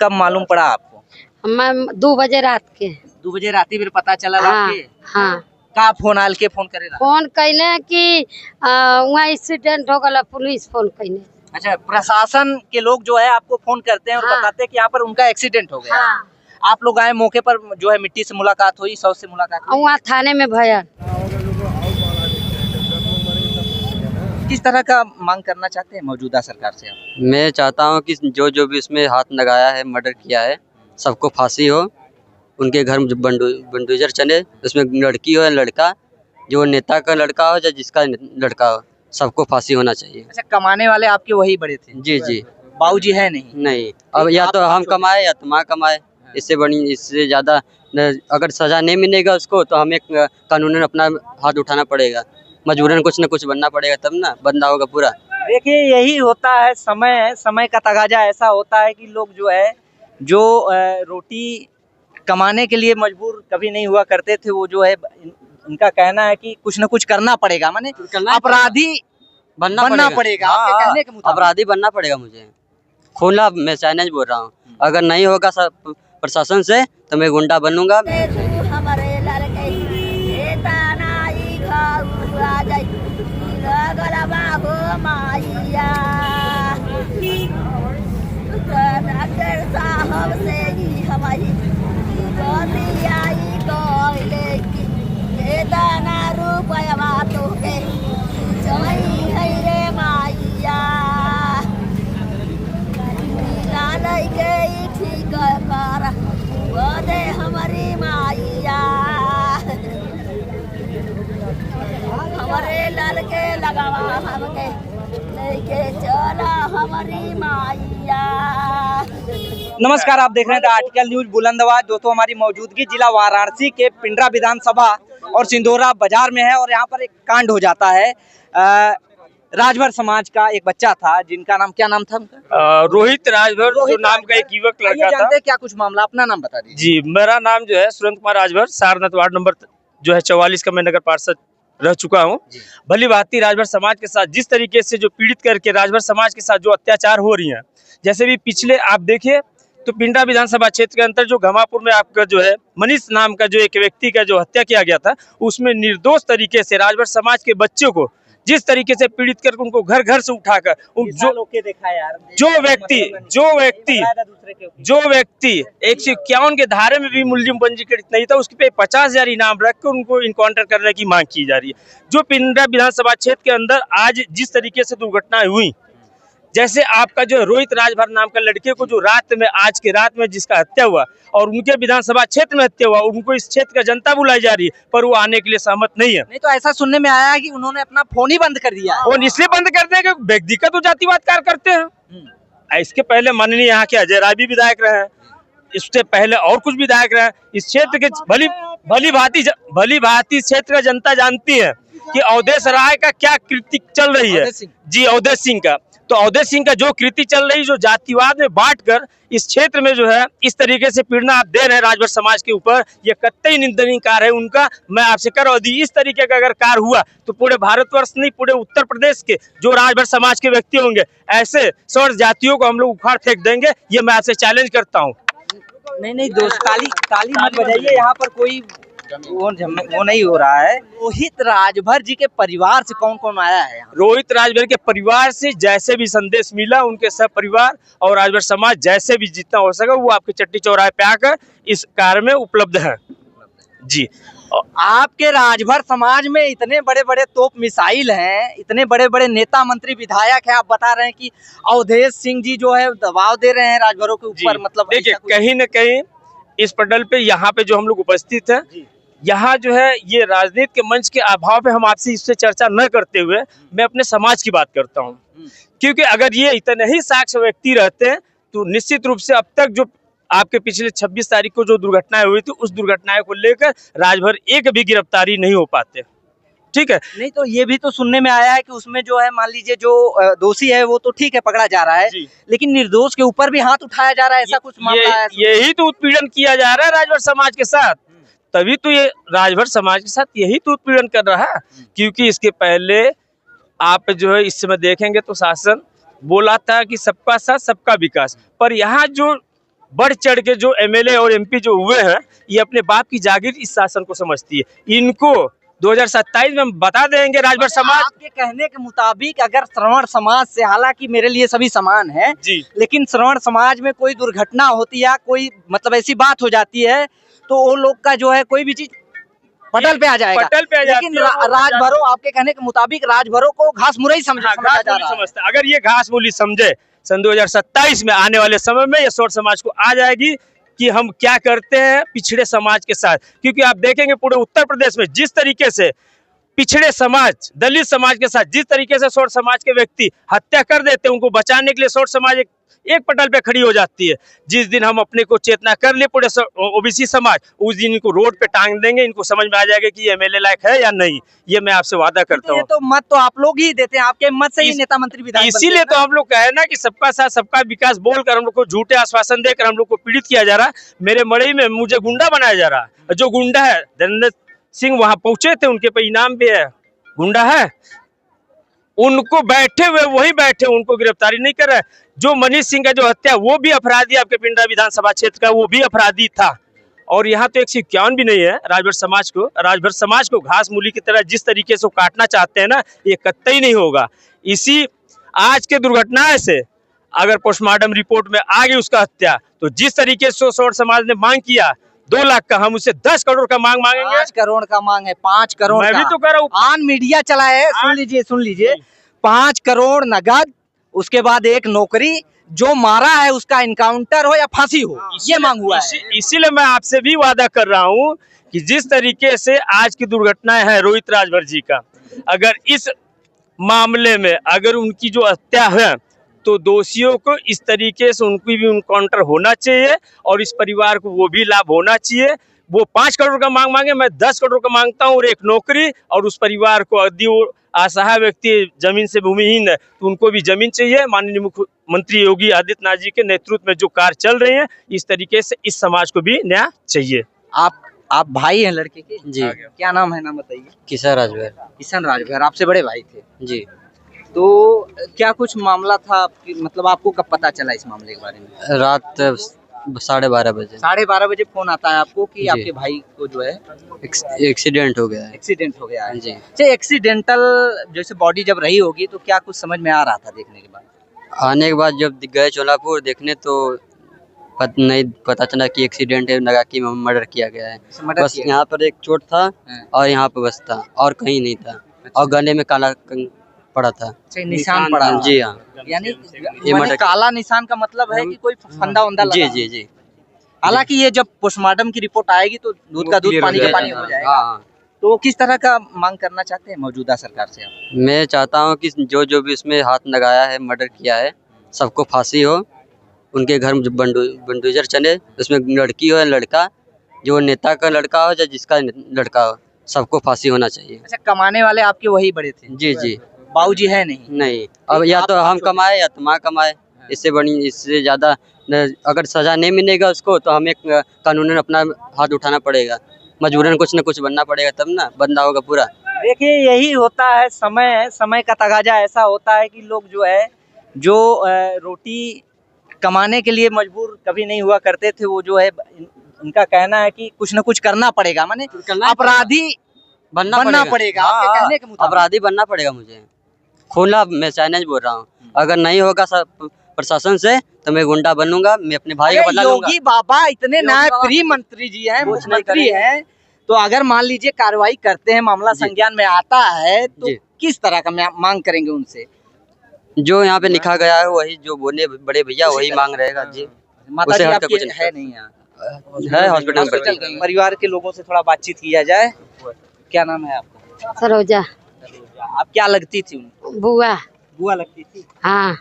कब मालूम पड़ा आपको? मैं 2 बजे रात के। 2 बजे राती फिर पता चला हाँ, आपके? हाँ। का फोन आल के फोन करेला? फोन कैले कि वहाँ एक्सीडेंट हो गया, पुलिस फोन कैले। अच्छा, प्रशासन के लोग जो है आपको फोन करते हैं और हाँ। बताते हैं कि यहाँ पर उनका एक्सीडेंट हो गया। हाँ। आप लोग आए मौके पर, जो है मिट्टी से मुलाकात हुई, सौ से मुलाकात हुई? वहाँ थाने में भयन। किस तरह का मांग करना चाहते हैं मौजूदा सरकार से आप? मैं चाहता हूं कि जो भी उसमें हाथ लगाया है, मर्डर किया है, सबको फांसी हो। उनके घर में बंडूजर चले, उसमें लड़की हो या लड़का, जो नेता का लड़का हो या जिसका लड़का हो, सबको फांसी होना चाहिए। अच्छा, कमाने वाले आपके वही बड़े थे? जी जी। बाबूजी है नहीं? नहीं, अब या तो हम कमाए या तो माँ कमाए, इससे बड़ी, इससे ज़्यादा अगर सज़ा नहीं मिलेगा उसको तो हमें कानूनन अपना हाथ उठाना पड़ेगा, मजबूरन कुछ न कुछ बनना पड़ेगा, तब ना बंदा होगा पूरा। देखिए, यही होता है, समय का तगाजा ऐसा होता है कि लोग जो है, जो रोटी कमाने के लिए मजबूर कभी नहीं हुआ करते थे, वो जो है इनका कहना है कि कुछ न कुछ करना पड़ेगा, माने अपराधी बनना पड़ेगा। आपके कहने के मुताबिक अपराधी बनना पड़ेगा मुझे, खुला मैं चैलेंज बोल रहा हूँ। अगर नहीं होगा सब प्रशासन से तो मैं गुंडा बनूंगा। हमारी माइया हमारे लाल के लगावा हमके लेके चला हमारी माइया। नमस्कार, आप देख रहे हैं द आर्टिकल न्यूज बुलंदवाज। दोस्तों, हमारी मौजूदगी जिला वाराणसी के पिंडरा विधानसभा और सिंदोरा बाजार में है और यहाँ पर एक कांड हो जाता है। राजभर समाज का एक बच्चा था, जिनका नाम, क्या नाम था उनका? रोहित राजभर, जो नाम का एक युवक लड़का था। जानते हैं क्या कुछ मामला? अपना नाम बता दीजिए। जी, मेरा नाम जो है सुरेंद्र कुमार राजभर, सारनाथ वार्ड नंबर जो है 44 का मैं नगर पार्षद रह चुका हूँ। भली भांति राजभर समाज के साथ जिस तरीके से जो पीड़ित करके राजभर समाज के साथ जो अत्याचार हो रही हैं, जैसे भी पिछले आप देखिए तो पिंडरा विधानसभा क्षेत्र के अंतर जो घमापुर में आपका जो है मनीष नाम का जो एक व्यक्ति का जो हत्या किया गया था, उसमें निर्दोष तरीके से राजभर समाज के बच्चों को जिस तरीके से पीड़ित करके उनको घर घर से उठाकर जो व्यक्ति 151 के धारे में भी मुलजिम पंजीकृत नहीं था, उसके पे 50,000 इनाम रख कर उनको इनकाउंटर करने की मांग की जा रही है। जो पिंडरा विधानसभा क्षेत्र के अंदर आज जिस तरीके से दुर्घटनाएं हुई, जैसे आपका जो रोहित राजभर नाम का लड़के को जो आज के रात में जिसका हत्या हुआ और उनके विधानसभा क्षेत्र में हत्या हुआ, उनको इस क्षेत्र का जनता बुलाई जा रही है, पर वो आने के लिए सहमत नहीं है। नहीं तो ऐसा सुनने में आया है कि उन्होंने अपना फोन ही बंद कर दिया। फोन इसलिए बंद करते हैं कि व्यक्तिगत तो जातिवाद कार्य करते हैं। इसके पहले माननीय यहाँ के अजय राय भी विधायक रहे हैं, इससे पहले और कुछ विधायक रहे। इस क्षेत्र के भली भांति क्षेत्र का जनता जानती है कि अवधेश राय का क्या कृति चल रही है। जी, अवधेश सिंह का, तो अवधेश सिंह का जो कृति चल रही, जो जातिवाद में बांटकर इस क्षेत्र में जो है इस तरीके से पीड़ना आप दे रहे हैं राजभर समाज के ऊपर, ये कतई निंदनीय कार्य है उनका। मैं आपसे कर रहा हूँ, इस तरीके का अगर कार्य हुआ तो पूरे भारतवर्ष नहीं, पूरे उत्तर प्रदेश के जो राजभर समाज के व्यक्ति होंगे, ऐसे सर्व जातियों को हम लोग उखाड़ फेंक देंगे। ये मैं आपसे चैलेंज करता हूँ। नहीं दोस्त, ताली मत बजाइए, यहाँ पर कोई वो नहीं हो रहा है। रोहित राजभर जी के परिवार से कौन कौन आया है? रोहित राजभर के परिवार से जैसे भी संदेश मिला, उनके सब परिवार और राजभर समाज जैसे भी जितना हो सका वो आपके चट्टी चौराहे पे आकर इस कार्य में उपलब्ध है। जी, आपके राजभर समाज में इतने बड़े बड़े तोप मिसाइल हैं, इतने बड़े बड़े नेता मंत्री विधायक हैं, आप बता रहे हैं कि अवधेश सिंह जी जो है दबाव दे रहे हैं राजभरों के ऊपर। मतलब देखिए, कहीं न कहीं इस पटल पे यहाँ पे जो हम लोग उपस्थित हैं, यहाँ जो है ये राजनीति के मंच के अभाव में हम आपसे इससे चर्चा न करते हुए मैं अपने समाज की बात करता हूँ। क्योंकि अगर ये इतने ही साक्ष्य व्यक्ति रहते हैं तो निश्चित रूप से अब तक जो आपके पिछले 26 तारीख को जो दुर्घटनाएं हुई थी, उस दुर्घटनाएं को लेकर राजभर एक भी गिरफ्तारी नहीं हो पाते। ठीक है, नहीं तो ये भी तो सुनने में आया है कि उसमें जो है, मान लीजिए जो दोषी है वो तो ठीक है, पकड़ा जा रहा है, लेकिन निर्दोष के ऊपर भी हाथ उठाया जा रहा है, ऐसा कुछ मामला है। यही तो उत्पीड़न किया जा रहा है राजभर समाज के साथ, तभी तो ये राजभर समाज के साथ यही तो उत्पीड़न कर रहा है। क्योंकि इसके पहले आप जो है इस समय देखेंगे तो शासन बोला था कि सबका साथ सबका विकास, पर यहाँ जो बढ़ चढ़ के जो एमएलए और एमपी जो हुए हैं, ये अपने बाप की जागीर इस शासन को समझती है। इनको 2027 में हम बता देंगे राजभर समाज। आपके कहने के मुताबिक अगर श्रवण समाज से, हालांकि मेरे लिए सभी समान है जी, लेकिन श्रवण समाज में कोई दुर्घटना होती है, कोई मतलब ऐसी बात हो जाती है तो वो लोग का जो है कोई भी चीज पटल पे आ जाएगा। पटल पे आ जाती लेकिन है, वो राजभरों, आपके कहने के मुताबिक राजभरों को घास मुरई समझा जा रहा है। अगर ये घास मूली समझे, सन 2027 में आने वाले समय में ये सोच समाज को आ जाएगी कि हम क्या करते हैं पिछड़े समाज के साथ। क्योंकि आप देखेंगे पूरे उत्तर प्रदेश में जिस तरीके से पिछड़े समाज, दलित समाज के साथ जिस तरीके से सोच समाज के व्यक्ति हत्या कर देते हैं, उनको बचाने के लिए सोच समाज एक पटल पे खड़ी हो जाती है। जिस दिन हम अपने को चेतना कर ले पूरे ओबीसी समाज, उस दिन इनको रोड पे टांग देंगे, इनको समझ में आ जाएगा कि ये एमएलए लायक है या नहीं। ये मैं आपसे वादा करता हूँ। ये तो मत तो आप लोग ही देते हैं, आपके मत से ही नेता मंत्री विधायक बनते इसीलिए हैं तो हम लोग कहे ना कि सबका साथ सबका विकास बोलकर हम लोग को झूठे आश्वासन देकर हम लोग को पीड़ित किया जा रहा है। मेरे मड़ई में मुझे गुंडा बनाया जा रहा है। जो गुंडा है धर्मेंद्र सिंह वहां पहुंचे थे, उनके पे इनाम भी है, गुंडा है, उनको बैठे हुए वही बैठे, उनको गिरफ्तारी नहीं कर रहा है। जो मनीष सिंह का जो हत्या, वो भी अपराधी, आपके पिंडरा विधानसभा क्षेत्र का वो भी अपराधी था। और यहाँ तो 151 भी नहीं है। राजभर समाज को घास मूली की तरह जिस तरीके से वो काटना चाहते हैं ना, ये कतई नहीं होगा। इसी आज के दुर्घटना से अगर पोस्टमार्टम रिपोर्ट में आ गई उसका हत्या, तो जिस तरीके से सोच समाज ने मांग किया 2 लाख का, हम उसे 10 करोड़ का मांगेंगे। 5 करोड़ का मांग है, 5 करोड़ मैं का। भी तो कह रहा हूँ। आन मीडिया चला है, सुन लीजिए 5 करोड़ नगद, उसके बाद एक नौकरी, जो मारा है उसका इनकाउंटर हो या फांसी हो, ये मांग हुआ है। इसीलिए मैं आपसे भी वादा कर रहा हूँ कि जिस तरीके से आज की दुर्घटनाएं है रोहित राजभर जी का, अगर इस मामले में अगर उनकी जो हत्या है तो दोषियों को इस तरीके से उनकी भी इनकाउंटर होना चाहिए और इस परिवार को वो भी लाभ होना चाहिए। वो 5 करोड़ का मांगे, मैं 10 करोड़ का मांगता हूँ और एक नौकरी। और उस परिवार को यदि वो असहाय व्यक्ति जमीन से भूमिहीन है तो उनको भी जमीन चाहिए। माननीय मुख्यमंत्री योगी आदित्यनाथ जी के नेतृत्व में जो कार्य चल रहे हैं, इस तरीके से इस समाज को भी न्याय चाहिए। आप भाई हैं लड़के के? जी। क्या नाम है, नाम बताइए। किशन राजभर। किशन राजभर आपसे बड़े भाई थे? जी। तो क्या कुछ मामला था, मतलब आपको कब पता चला इस मामले के बारे में? रात 12:30 बजे। 12:30 बजे फोन आता है आपको कि जी। आपके भाई को जो है एक्सीडेंट हो गया है। एक्सीडेंट हो गया है? जी। अच्छा, एक्सीडेंटल जैसे बॉडी जब रही होगी तो क्या कुछ समझ में आ रहा था देखने के बाद? आने के बाद जब गए चोलापुर देखने तो नहीं पता चला कि एक्सीडेंट है, लगा कि मर्डर किया गया है। बस यहाँ पर एक चोट था और यहाँ पे बस था और कहीं नहीं था। और गले में काला पड़ा था, निशान पड़ा। जी हाँ। यानी काला निशान का मतलब है कि कोई फंदा वंदा लगा। जी जी जी। हालांकि ये जब पोस्टमार्टम की रिपोर्ट आएगी तो दूध का दूध पानी का पानी हो जाएगा। हाँ। तो किस तरह का मांग करना चाहते हैं मौजूदा सरकार से आप? मैं चाहता हूँ कि जो भी इसमें हाथ लगाया है, मर्डर किया है, सबको फांसी हो। उनके घर में बंडूजर चले, उसमें लड़की हो या लड़का, जो नेता का लड़का हो या जिसका लड़का हो, सबको फांसी होना चाहिए। अच्छा, कमाने वाले आपके वही बड़े थे? जी जी। बाबूजी है नहीं। अब या तो हम कमाए या तो माँ कमाए, इससे ज्यादा अगर सजा नहीं मिलेगा उसको तो हमें कानूनन अपना हाथ उठाना पड़ेगा। मजबूरन कुछ न कुछ बनना पड़ेगा, तब ना बंदा होगा पूरा। देखिए, यही होता है, समय का तगाजा ऐसा होता है कि लोग जो रोटी कमाने के लिए मजबूर कभी नहीं हुआ करते थे, वो जो है इनका कहना है कि कुछ न कुछ करना पड़ेगा, माने अपराधी बनना पड़ेगा। आपके कहने के मुताबिक अपराधी बनना पड़ेगा मुझे। खुला मैं चैलेंज बोल रहा हूँ, अगर नहीं होगा प्रशासन से तो मैं गुंडा बनूंगा, मैं अपने भाई का बदला लूंगा। योगी बाबा इतने न्यायप्रिय मंत्री जी हैं, मुख्यमंत्री हैं, तो अगर मान लीजिए कार्रवाई करते हैं, मामला संज्ञान में आता है, तो किस तरह का मांग करेंगे उनसे? जो यहाँ पे लिखा गया है वही, जो बोले बड़े भैया वही मांग रहेगा जी। माता जी आपकी है नहीं यहाँ? है हॉस्पिटल। परिवार के लोगों से थोड़ा बातचीत किया जाए। क्या नाम है आपका? सरोजा। आप क्या लगती थी उनको? बुआ लगती थी। हाँ।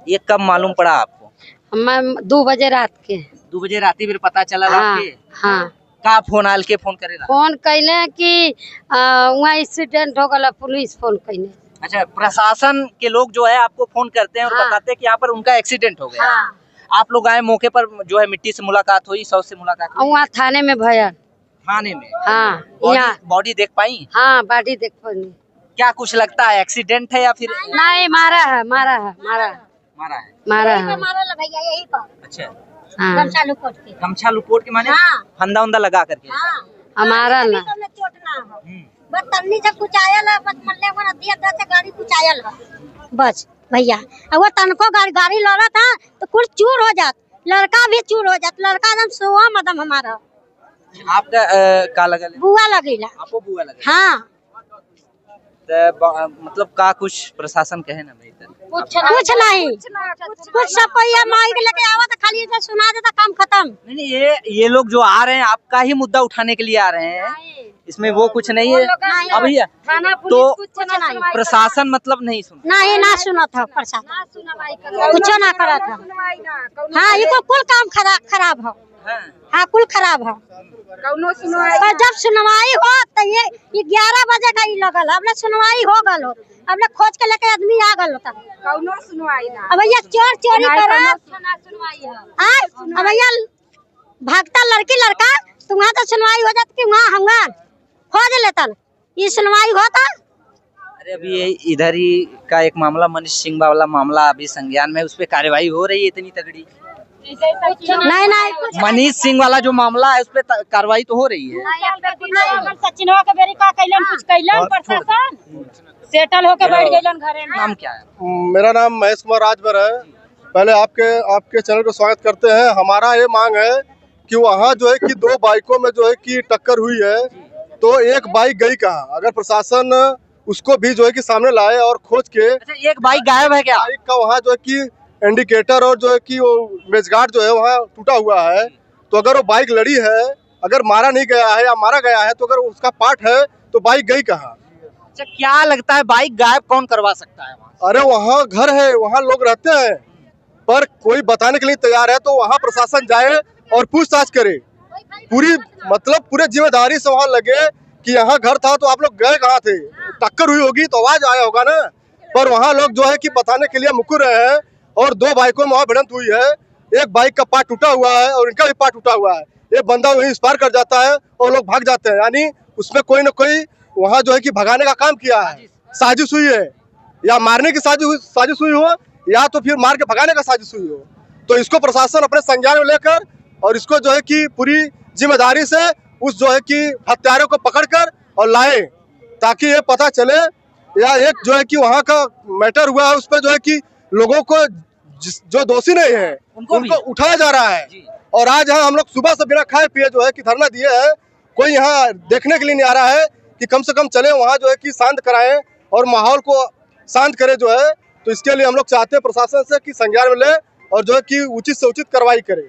ये कब मालूम पड़ा आपको? मैं 2 बजे रात के। 2 बजे राती फिर पता चला? हाँ, के हाँ। का फोन आल के फोन करेगा? फोन कैले कि वहाँ एक्सीडेंट हो गया, पुलिस फोन कैले। अच्छा, प्रशासन के लोग जो है आपको फोन करते हैं और हाँ। बताते हैं कि यहाँ पर उनका एक्सीडेंट हो गया। हाँ। आप लोग आए मौके पर, जो है मिट्टी से मुलाकात हुई, सौ से मुलाकात हुई? वहाँ थाने में भैया। थाने में? हाँ। बॉडी देख पाई? हाँ, बॉडी देख पाई। क्या कुछ लगता है एक्सीडेंट है या फिर? नहीं, मारा है। मारा है। भैया यही पर। अच्छा, हाँ गमछा लुकोट के। गमछा लुकोट के माने हाँ। फंदा उंदा लगा करके। हाँ हमारा ना तुमने चोट ना हो बस तन्नी से कुछ आयल है, बस मल्ले को दिया दस गाड़ी कुछ आयल है बस भैया। अब वो तनको गाड़ी लड़ा था तो कुछ चूर हो जात, लड़का भी चूर हो जात, लड़का एकदम सोआ मदम हमारा। आपका का लगल है? बुआ लगेला। आपको बुआ लगल? हाँ मतलब का कुछ प्रशासन कहे ना भाई इधर? कुछ नहीं कुछ सब कोई माइक लेके आवा तो खाली इधर सुना देता काम खत्म। नहीं ये लोग जो आ रहे हैं आपका ही मुद्दा उठाने के लिए आ रहे हैं, इसमें वो कुछ नहीं है। अब भैया तो प्रशासन मतलब नहीं सुन नहीं ना सुना था प्रशासन, कुछ ना करा था। हाँ ये कुल काम खराब हो। हाँ कुल खराब है। पर जब सुनवाई हो तो ये 11 बजे का ही लगल, अब सुनवाई हो गल हो, अब खोज के लेके आदमी आ गल होता। अब भैया चोरी करा, अब भैया भागता लड़की लड़का तो वहाँ तो सुनवाई हो जाती कि वहाँ हंगार खोज लेता, ये सुनवाई होता। अरे अभी इधर ही का एक मामला मनीष सिंह वाला मामला अभी संज्ञान में, उस पर कार्रवाई हो रही है इतनी तगड़ी? नहीं मनीष सिंह वाला जो मामला है उस पर कार्रवाई तो हो रही है। सचिनवा के बेरी का कैलन कुछ कैलन प्रशासन सेटल होके बैठ गइलन घरे में। नाम क्या है? मेरा नाम महेश कुमार राजभर है। पहले आपके चैनल को स्वागत करते हैं। हमारा ये मांग है कि वहाँ जो है कि 2 बाइकों में जो है कि टक्कर हुई है, तो एक बाइक गई कहाँ? अगर प्रशासन उसको भी जो है कि सामने लाए और खोज के। अच्छा एक बाइक गायब है क्या? बाइक का वहाँ जो है कि इंडिकेटर और जो है कि वो मेजगार्ड जो है वहाँ टूटा हुआ है, तो अगर वो बाइक लड़ी है, अगर मारा नहीं गया है या मारा गया है, तो अगर उसका पार्ट है तो बाइक गई कहाँ? अच्छा क्या लगता है बाइक गायब कौन करवा सकता है वहाँ? अरे वहाँ घर है, वहाँ लोग रहते हैं, पर कोई बताने के लिए तैयार है तो वहाँ प्रशासन जाए और पूछताछ करे। पूरे जिम्मेदारी से वहाँ लगे कि यहाँ घर था तो आप लोग गए कहाँ थे? टक्कर हुई होगी तो आवाज आया होगा ना, पर वहाँ लोग जो है कि बताने के लिए मुकर रहे हैं। और 2 बाइकों में वहाँ भिड़ंत हुई है, एक बाइक का पार्ट टूटा हुआ है और इनका भी पार्ट टूटा हुआ है। एक बंदा वहीं पार कर जाता है और लोग भाग जाते हैं, यानी उसमें कोई न कोई वहाँ जो है कि भगाने का काम किया है, साजिश हुई है, या मारने की साजिश हुई हो या तो फिर मार के भगाने का साजिश हुई हो। तो इसको प्रशासन अपने संज्ञान में लेकर और इसको जो है कि पूरी जिम्मेदारी से उस जो है कि हत्यारों को पकड़कर और लाए, ताकि ये पता चले, या एक जो है कि वहाँ का मैटर हुआ है उस पर जो है कि लोगों को जो दोषी नहीं है उनको उठाया जा रहा है। और आज यहाँ हम लोग सुबह से बिना खाए पिए जो है कि धरना दिए हैं, कोई यहाँ देखने के लिए नहीं आ रहा है कि कम से कम चले वहाँ जो है कि शांत कराएं और माहौल को शांत करें जो है। तो इसके लिए हम लोग चाहते हैं प्रशासन से कि संज्ञान में ले और जो है कि उचित से उचित कार्रवाई करे।